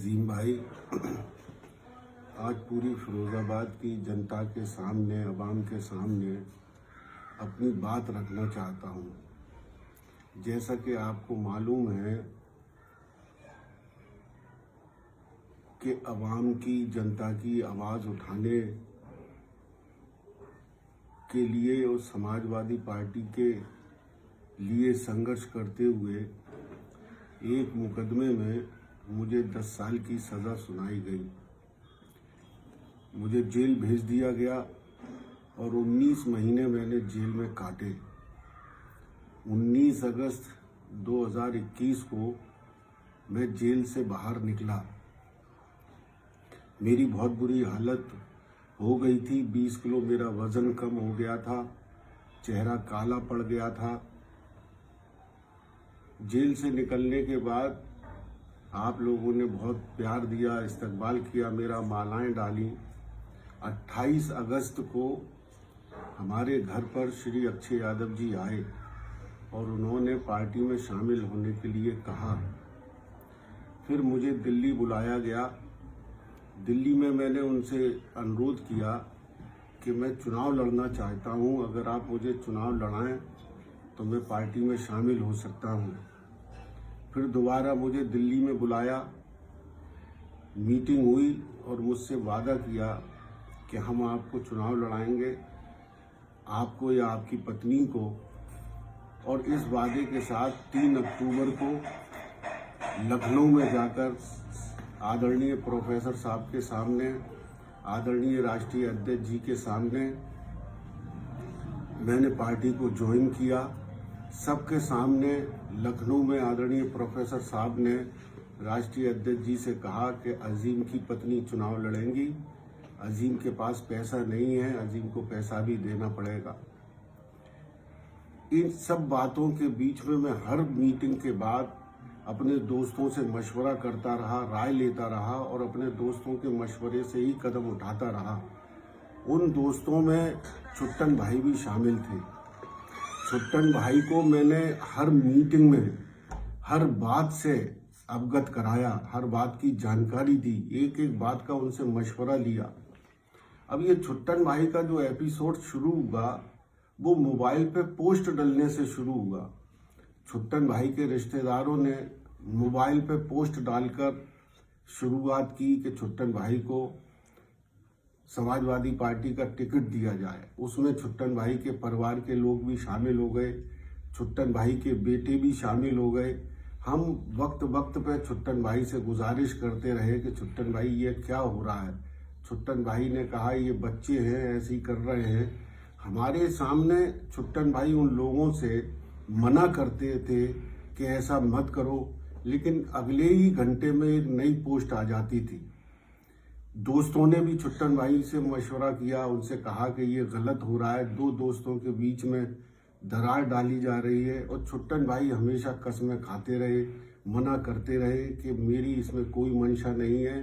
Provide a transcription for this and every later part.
अजीम भाई, आज पूरी फिरोज़ाबाद की जनता के सामने, अवाम के सामने अपनी बात रखना चाहता हूँ। जैसा कि आपको मालूम है कि अवाम की, जनता की आवाज़ उठाने के लिए और समाजवादी पार्टी के लिए संघर्ष करते हुए एक मुकदमे में मुझे 10 साल की सज़ा सुनाई गई। मुझे जेल भेज दिया गया और 19 महीने मैंने जेल में काटे। 19 अगस्त 2021 को मैं जेल से बाहर निकला। मेरी बहुत बुरी हालत हो गई थी। 20 किलो मेरा वज़न कम हो गया था, चेहरा काला पड़ गया था। जेल से निकलने के बाद आप लोगों ने बहुत प्यार दिया, इस्तकबाल किया, मेरा मालाएं डाली। 28 अगस्त को हमारे घर पर श्री अक्षय यादव जी आए और उन्होंने पार्टी में शामिल होने के लिए कहा। फिर मुझे दिल्ली बुलाया गया। दिल्ली में मैंने उनसे अनुरोध किया कि मैं चुनाव लड़ना चाहता हूं, अगर आप मुझे चुनाव लड़ाएं तो मैं पार्टी में शामिल हो सकता हूं। फिर दोबारा मुझे दिल्ली में बुलाया, मीटिंग हुई और मुझसे वादा किया कि हम आपको चुनाव लड़ाएंगे, आपको या आपकी पत्नी को। और इस वादे के साथ 3 अक्टूबर को लखनऊ में जाकर आदरणीय प्रोफेसर साहब के सामने, आदरणीय राष्ट्रीय अध्यक्ष जी के सामने मैंने पार्टी को ज्वाइन किया। सबके सामने लखनऊ में आदरणीय प्रोफेसर साहब ने राष्ट्रीय अध्यक्ष जी से कहा कि अजीम की पत्नी चुनाव लड़ेंगी, अजीम के पास पैसा नहीं है, अजीम को पैसा भी देना पड़ेगा। इन सब बातों के बीच में मैं हर मीटिंग के बाद अपने दोस्तों से मशवरा करता रहा, राय लेता रहा और अपने दोस्तों के मशवरे से ही कदम उठाता रहा। उन दोस्तों में छुट्टन भाई भी शामिल थे। छुट्टन भाई को मैंने हर मीटिंग में हर बात से अवगत कराया, हर बात की जानकारी दी, एक एक बात का उनसे मशवरा लिया। अब ये छुट्टन भाई का जो एपिसोड शुरू हुआ वो मोबाइल पे पोस्ट डलने से शुरू हुआ। छुट्टन भाई के रिश्तेदारों ने मोबाइल पे पोस्ट डालकर शुरुआत की कि छुट्टन भाई को समाजवादी पार्टी का टिकट दिया जाए। उसमें छुट्टन भाई के परिवार के लोग भी शामिल हो गए, छुट्टन भाई के बेटे भी शामिल हो गए। हम वक्त वक्त पे छुट्टन भाई से गुजारिश करते रहे कि छुट्टन भाई ये क्या हो रहा है। छुट्टन भाई ने कहा ये बच्चे हैं, ऐसे ही कर रहे हैं। हमारे सामने छुट्टन भाई उन लोगों से मना करते थे कि ऐसा मत करो, लेकिन अगले ही घंटे में एक नई पोस्ट आ जाती थी। दोस्तों ने भी छुट्टन भाई से मशवरा किया, उनसे कहा कि ये गलत हो रहा है, 2 दोस्तों के बीच में दरार डाली जा रही है। और छुट्टन भाई हमेशा कस्में खाते रहे, मना करते रहे कि मेरी इसमें कोई मंशा नहीं है,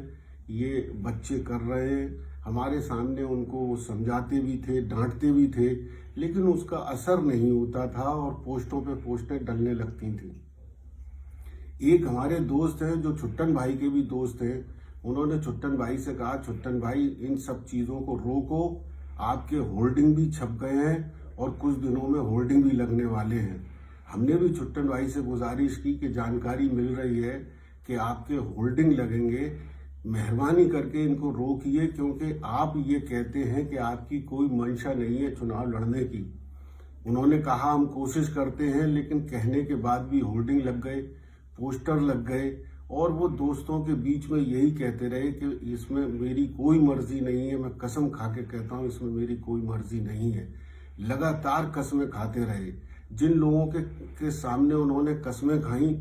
ये बच्चे कर रहे हैं। हमारे सामने उनको वो समझाते भी थे, डांटते भी थे, लेकिन उसका असर नहीं होता था और पोस्टों पे पोस्टें डलने लगती थी। एक हमारे दोस्त हैं जो छुट्टन भाई के भी दोस्त हैं, उन्होंने छुट्टन भाई से कहा, छुट्टन भाई इन सब चीज़ों को रोको, आपके होर्डिंग भी छप गए हैं और कुछ दिनों में होर्डिंग भी लगने वाले हैं। हमने भी छुट्टन भाई से गुजारिश की कि जानकारी मिल रही है कि आपके होर्डिंग लगेंगे, मेहरबानी करके इनको रोकिए, क्योंकि आप ये कहते हैं कि आपकी कोई मंशा नहीं है चुनाव लड़ने की। उन्होंने कहा हम कोशिश करते हैं, लेकिन कहने के बाद भी होर्डिंग लग गए, पोस्टर लग गए और वो दोस्तों के बीच में यही कहते रहे कि इसमें मेरी कोई मर्जी नहीं है। मैं कसम खा के कहता हूँ इसमें मेरी कोई मर्जी नहीं है। लगातार कस्में खाते रहे। जिन लोगों के सामने उन्होंने कस्में खाई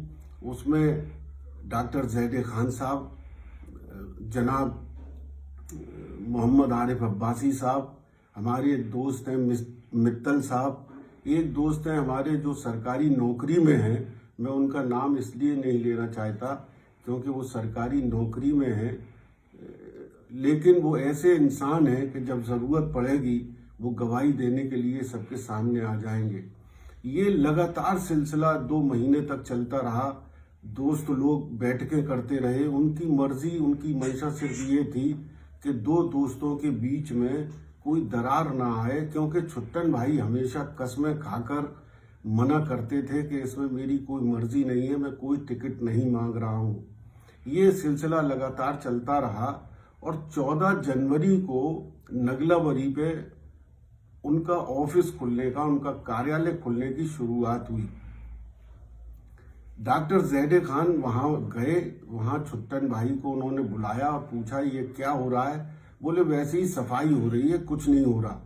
उसमें डॉक्टर ज़ैद खान साहब, जनाब मोहम्मद आरिफ अब्बासी साहब, हमारे दोस्त हैं मित्तल साहब, एक दोस्त हैं हमारे जो सरकारी नौकरी में हैं, मैं उनका नाम इसलिए नहीं लेना चाहता क्योंकि वो सरकारी नौकरी में है, लेकिन वो ऐसे इंसान हैं कि जब ज़रूरत पड़ेगी वो गवाही देने के लिए सबके सामने आ जाएंगे। ये लगातार सिलसिला 2 महीने तक चलता रहा। दोस्त लोग बैठकें करते रहे। उनकी मर्जी, उनकी मंशा सिर्फ ये थी कि दो दोस्तों के बीच में कोई दरार ना आए, क्योंकि छुट्टन भाई हमेशा कस्में खाकर मना करते थे कि इसमें मेरी कोई मर्जी नहीं है, मैं कोई टिकट नहीं मांग रहा हूँ। ये सिलसिला लगातार चलता रहा और 14 जनवरी को नगलाबरी पे उनका ऑफिस खुलने का, उनका कार्यालय खुलने की शुरुआत हुई। डॉक्टर ज़ैदे खान वहाँ गए, वहाँ छुट्टन भाई को उन्होंने बुलाया और पूछा ये क्या हो रहा है। बोले वैसे ही सफाई हो रही है, कुछ नहीं हो रहा।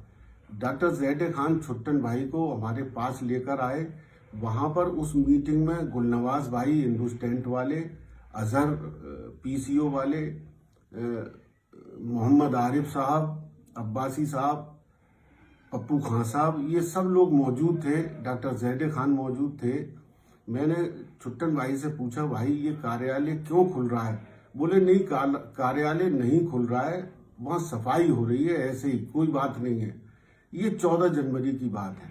डॉक्टर ज़ैदे खान छुट्टन भाई को हमारे पास लेकर आए। वहाँ पर उस मीटिंग में गुलनवाज भाई हिंदुस्टैंट वाले, अजहर पीसीओ वाले, मोहम्मद आरिफ साहब, अब्बासी साहब, पप्पू खान साहब, ये सब लोग मौजूद थे। डॉक्टर ज़ैदे खान मौजूद थे। मैंने छुट्टन भाई से पूछा भाई ये कार्यालय क्यों खुल रहा है। बोले नहीं, कार्यालय नहीं खुल रहा है, वहाँ सफाई हो रही है, ऐसे ही, कोई बात नहीं है। ये 14 जनवरी की बात है।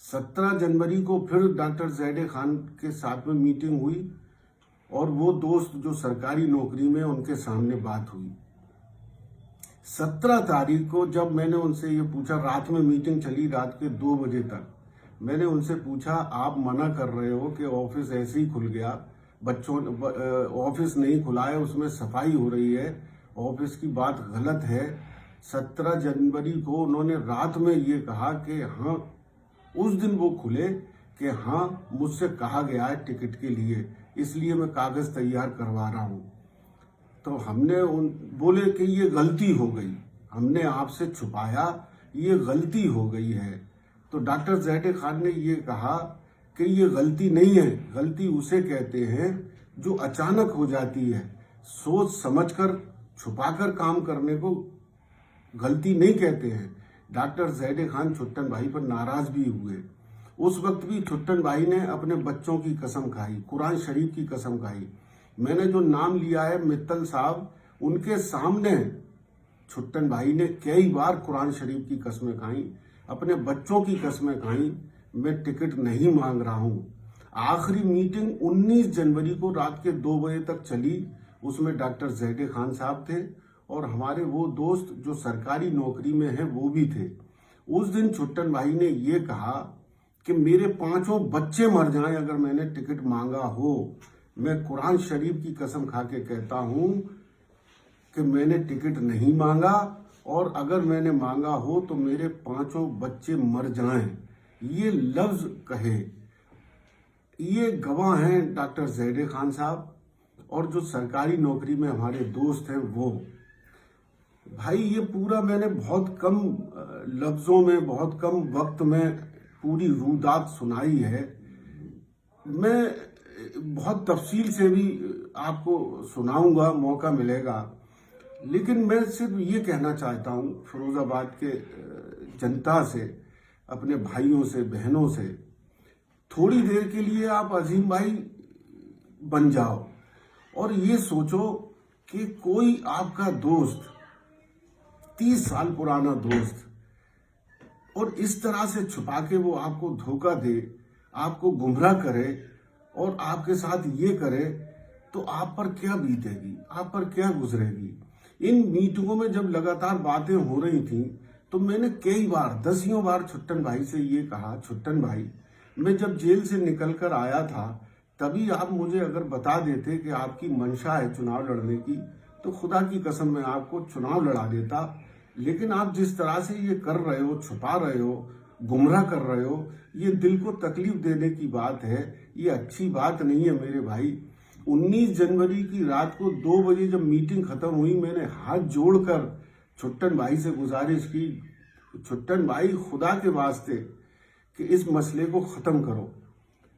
17 जनवरी को फिर डॉक्टर ज़ैदे खान के साथ में मीटिंग हुई और वो दोस्त जो सरकारी नौकरी में, उनके सामने बात हुई। 17 तारीख को जब मैंने उनसे ये पूछा, रात में मीटिंग चली, रात के 2 बजे तक, मैंने उनसे पूछा आप मना कर रहे हो कि ऑफिस ऐसे ही खुल गया, बच्चों ऑफिस नहीं खुला है, उसमें सफाई हो रही है, ऑफिस की बात गलत है। 17 जनवरी को उन्होंने रात में ये कहा कि हाँ, उस दिन वो खुले कि हाँ मुझसे कहा गया है टिकट के लिए, इसलिए मैं कागज तैयार करवा रहा हूँ। तो हमने बोले कि ये गलती हो गई, हमने आपसे छुपाया, ये गलती हो गई है। तो डॉक्टर ज़ैदे खान ने ये कहा कि ये गलती नहीं है, गलती उसे कहते हैं जो अचानक हो जाती है, सोच समझकर छुपाकर काम करने को गलती नहीं कहते हैं। डॉक्टर ज़ैदे खान छुट्टन भाई पर नाराज भी हुए। उस वक्त भी छुट्टन भाई ने अपने बच्चों की कसम खाई, कुरान शरीफ की कसम खाई। मैंने जो नाम लिया है मित्तल साहब, उनके सामने छुट्टन भाई ने कई बार कुरान शरीफ की कस्में खाई, अपने बच्चों की कस्में खाई, मैं टिकट नहीं मांग रहा हूँ। आखिरी मीटिंग 19 जनवरी को रात के 2 बजे तक चली। उसमें डॉक्टर ज़ैदे खान साहब थे और हमारे वो दोस्त जो सरकारी नौकरी में हैं वो भी थे। उस दिन छुट्टन भाई ने ये कहा कि मेरे 5 बच्चे मर जाएं अगर मैंने टिकट मांगा हो। मैं कुरान शरीफ की कसम खा के कहता हूँ कि मैंने टिकट नहीं मांगा, और अगर मैंने मांगा हो तो मेरे 5 बच्चे मर जाएं, ये लफ्ज कहे। ये गवाह हैं डॉक्टर ज़ैदे खान साहब और जो सरकारी नौकरी में हमारे दोस्त हैं वो। भाई ये पूरा मैंने बहुत कम लफ्जों में, बहुत कम वक्त में पूरी रूदात सुनाई है। मैं बहुत तफसील से भी आपको सुनाऊंगा, मौका मिलेगा, लेकिन मैं सिर्फ ये कहना चाहता हूँ फिरोजाबाद के जनता से, अपने भाइयों से, बहनों से, थोड़ी देर के लिए आप अजीम भाई बन जाओ और ये सोचो कि कोई आपका दोस्त, 30 साल पुराना दोस्त, और इस तरह से छुपा के वो आपको धोखा दे, आपको गुमराह करे और आपके साथ ये करे, तो आप पर क्या बीतेगी, आप पर क्या गुजरेगी। इन मीटिंगों में जब लगातार बातें हो रही थी तो मैंने कई बार, दसियों बार छुट्टन भाई से ये कहा, छुट्टन भाई मैं जब जेल से निकल कर आया था तभी आप मुझे अगर बता देते कि आपकी मंशा है चुनाव लड़ने की, तो खुदा की कसम मैं आपको चुनाव लड़ा देता। लेकिन आप जिस तरह से ये कर रहे हो, छुपा रहे हो, गुमराह कर रहे हो, ये दिल को तकलीफ देने की बात है, ये अच्छी बात नहीं है मेरे भाई। 19 जनवरी की रात को 2 बजे जब मीटिंग खत्म हुई, मैंने हाथ जोड़कर छुट्टन भाई से गुजारिश की, छुट्टन भाई खुदा के वास्ते कि इस मसले को ख़त्म करो।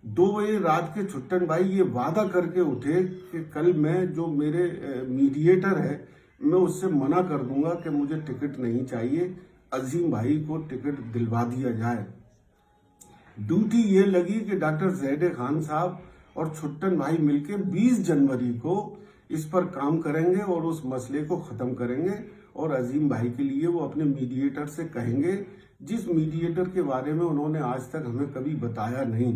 2 बजे रात के छुट्टन भाई ये वादा करके उठे कि कल मैं, जो मेरे मीडिएटर है, मैं उससे मना कर दूंगा कि मुझे टिकट नहीं चाहिए, अजीम भाई को टिकट दिलवा दिया जाए। ड्यूटी ये लगी कि डॉक्टर ज़ैदे खान साहब और छुट्टन भाई मिलके 20 जनवरी को इस पर काम करेंगे और उस मसले को ख़त्म करेंगे, और अजीम भाई के लिए वो अपने मीडिएटर से कहेंगे, जिस मीडिएटर के बारे में उन्होंने आज तक हमें कभी बताया नहीं।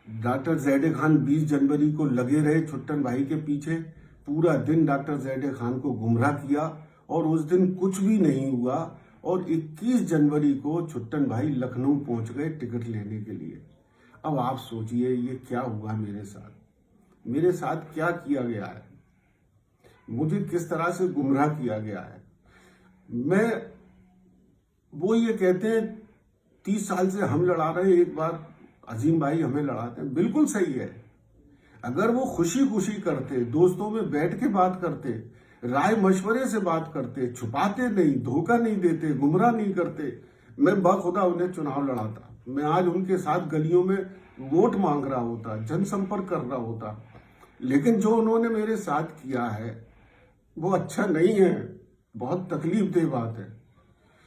डॉक्टर ज़ैदे खान 20 जनवरी को लगे रहे छुट्टन भाई के पीछे, पूरा दिन डॉक्टर ज़ैदे खान को गुमराह किया और उस दिन कुछ भी नहीं हुआ। और 21 जनवरी को छुट्टन भाई लखनऊ पहुंच गए टिकट लेने के लिए। अब आप सोचिए ये क्या हुआ मेरे साथ क्या किया गया है, मुझे किस तरह से गुमराह किया गया है। वो ये कहते हैं 30 साल से हम लड़ा रहे हैं, एक बार अजीम भाई हमें लड़ाते हैं। बिल्कुल सही है, अगर वो खुशी खुशी करते, दोस्तों में बैठ के बात करते, राय मशवरे से बात करते, छुपाते नहीं, धोखा नहीं देते, गुमराह नहीं करते, मैं बाखुदा उन्हें चुनाव लड़ाता। मैं आज उनके साथ गलियों में वोट मांग रहा होता, जनसंपर्क कर रहा होता। लेकिन जो उन्होंने मेरे साथ किया है वो अच्छा नहीं है, बहुत तकलीफ देह बात है।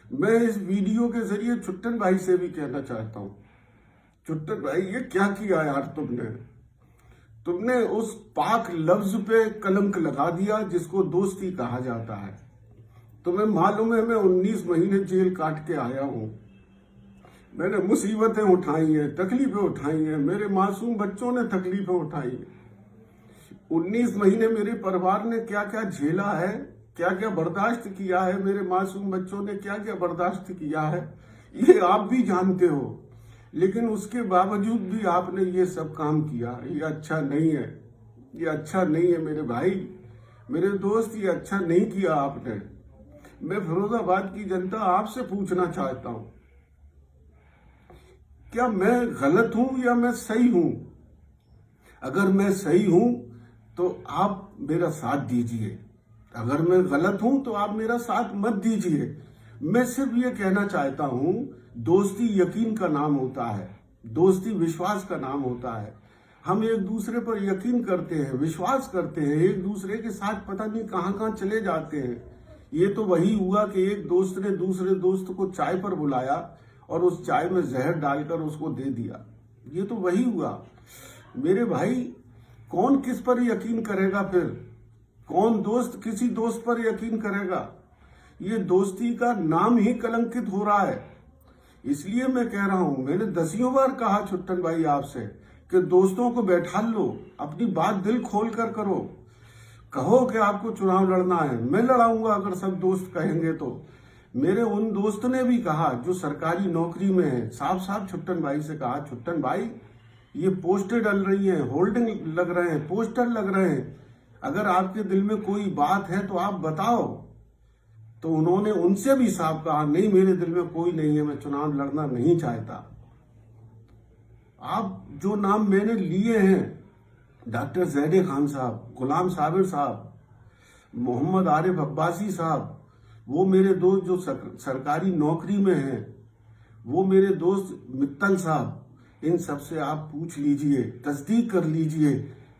मैं इस वीडियो के जरिए छुट्टन भाई से भी कहना चाहता हूँ, छुट्टन भाई ये क्या किया यार तुमने उस पाक लफ्ज पे कलंक लगा दिया जिसको दोस्ती कहा जाता है। तुम्हें मालूम है मैं 19 महीने जेल काट के आया हूं, मैंने मुसीबतें उठाई हैं, तकलीफें उठाई हैं, मेरे मासूम बच्चों ने तकलीफें उठाई हैं। 19 महीने मेरे परिवार ने क्या क्या झेला है, क्या क्या बर्दाश्त किया है, मेरे मासूम बच्चों ने क्या क्या बर्दाश्त किया है, ये आप भी जानते हो। लेकिन उसके बावजूद भी आपने ये सब काम किया, ये अच्छा नहीं है, ये अच्छा नहीं है मेरे भाई, मेरे दोस्त, ये अच्छा नहीं किया आपने। मैं फिरोजाबाद की जनता आपसे पूछना चाहता हूं, क्या मैं गलत हूं या मैं सही हूं? अगर मैं सही हूं तो आप मेरा साथ दीजिए, अगर मैं गलत हूं तो आप मेरा साथ मत दीजिए। मैं सिर्फ ये कहना चाहता हूं, दोस्ती यकीन का नाम होता है, दोस्ती विश्वास का नाम होता है। हम एक दूसरे पर यकीन करते हैं, विश्वास करते हैं, एक दूसरे के साथ पता नहीं कहां कहां चले जाते हैं। ये तो वही हुआ कि एक दोस्त ने दूसरे दोस्त को चाय पर बुलाया और उस चाय में जहर डालकर उसको दे दिया, ये तो वही हुआ। मेरे भाई कौन किस पर यकीन करेगा फिर? कौन दोस्त किसी दोस्त पर यकीन करेगा? ये दोस्ती का नाम ही कलंकित हो रहा है। इसलिए मैं कह रहा हूं, मैंने दसियों बार कहा छुट्टन भाई आपसे कि दोस्तों को बैठा लो, अपनी बात दिल खोल कर करो, कहो कि आपको चुनाव लड़ना है, मैं लड़ाऊंगा अगर सब दोस्त कहेंगे तो। मेरे उन दोस्त ने भी कहा जो सरकारी नौकरी में है, साफ साफ छुट्टन भाई से कहा, छुट्टन भाई ये पोस्टर डल रही है, होल्डिंग लग रहे हैं, पोस्टर लग रहे हैं, अगर आपके दिल में कोई बात है तो आप बताओ। तो उन्होंने उनसे भी साफ कहा, नहीं मेरे दिल में कोई नहीं है, मैं चुनाव लड़ना नहीं चाहता। आप जो नाम मैंने लिए हैं, डॉक्टर ज़ैदे खान साहब, गुलाम साबिर साहब, मोहम्मद आरिफ अब्बासी साहब, वो मेरे दोस्त जो सरकारी नौकरी में हैं, वो मेरे दोस्त मित्तल साहब, इन सब से आप पूछ लीजिए, तस्दीक कर लीजिए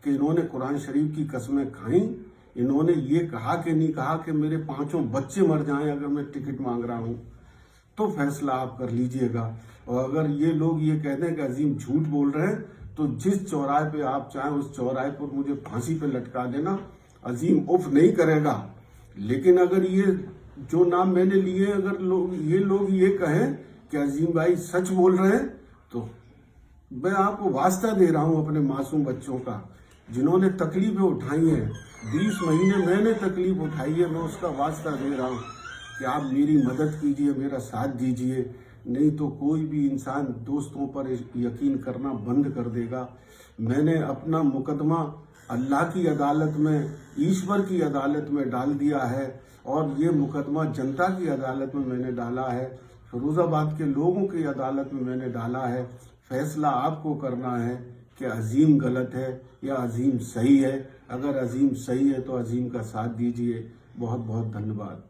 कि इन्होंने कुरान शरीफ की कसमें खाई, इन्होंने ये कहा कि नहीं कहा कि मेरे 5 बच्चे मर जाएं अगर मैं टिकट मांग रहा हूं, तो फैसला आप कर लीजिएगा। और अगर ये लोग ये कहते हैं कि अजीम झूठ बोल रहे हैं, तो जिस चौराहे पे आप चाहें उस चौराहे पर मुझे फांसी पे लटका देना, अजीम उफ नहीं करेगा। लेकिन अगर ये जो नाम मैंने लिए, अगर लोग ये कहें कि अजीम भाई सच बोल रहे हैं, तो मैं आपको वास्ता दे रहा हूं अपने मासूम बच्चों का, जिन्होंने तकलीफें उठाई हैं, 20 महीने मैंने तकलीफ उठाई है, मैं उसका वास्ता दे रहा हूं कि आप मेरी मदद कीजिए, मेरा साथ दीजिए। नहीं तो कोई भी इंसान दोस्तों पर यकीन करना बंद कर देगा। मैंने अपना मुकदमा अल्लाह की अदालत में, ईश्वर की अदालत में डाल दिया है, और ये मुकदमा जनता की अदालत में मैंने डाला है, फिरोजाबाद के लोगों की अदालत में मैंने डाला है। फैसला आपको करना है कि अजीम गलत है या अजीम सही है। अगर अजीम सही है तो अजीम का साथ दीजिए। बहुत बहुत धन्यवाद।